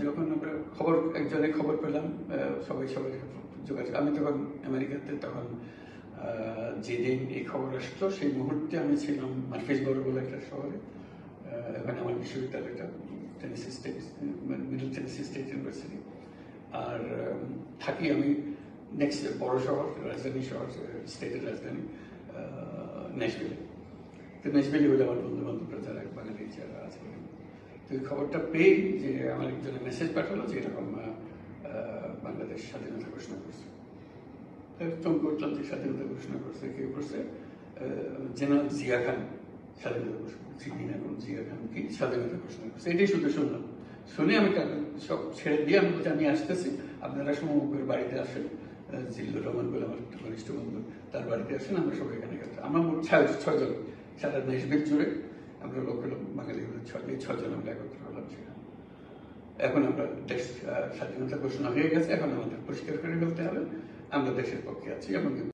যখন আমরা একজনের খবর পেলাম, সবাই সবাই যোগাযোগ। আমি তখন আমেরিকাতে, তখন যেদিন এই খবর আসতো সেই মুহূর্তে আমি ছিলাম মার্ফিসবরো বলে একটা শহরে। এখানে আমার বিশ্ববিদ্যালয়টা Tennessee State, Middle Tennessee State University. আর থাকি আমি নেক্সট বড় শহর, রাজধানী শহর, স্টেটের রাজধানী ন্যাশভিলে। তো ন্যাশভিলে হলে আমার বন্ধু বান্ধবরা যারা বাঙালি যারা আছে, তো এই খবরটা পেয়ে যে আমার একজনের মেসেজ পাঠালো যে এরকম বাংলাদেশ স্বাধীনতা ঘোষণা করছে। চমকে উঠলাম যে স্বাধীনতা ঘোষণা করছে, কেউ করছে জেনারেল জিয়া খান স্বাধীনতা ঘোষণা করছে, জিয়া খান কি স্বাধীনতা ঘোষণা করছে। এটাই শুধু শুনলাম। শুনে আমি সব ছেড়ে দিয়ে আমি বলছি আমি আসতেছি, আপনারা সমগ্রের বাড়িতে আসেন। জিল্লুর রহমান বলে আমার ঘনিষ্ঠ বন্ধু, তার বাড়িতে আসেন, আমরা সবাই এখানে গেছি। আমরা মোট 6 জন, সারা দেশবিদ জুড়ে আমরা লোক হলাম, বাঙালি হলো 6 জন আমরা একত্র হলাম সেখানে। এখন আমরা দেশ স্বাধীনতা ঘোষণা হয়ে গেছে, এখন আমাদের পরিষ্কার করে ফেলতে হবে আমরা দেশের পক্ষে আছি এবং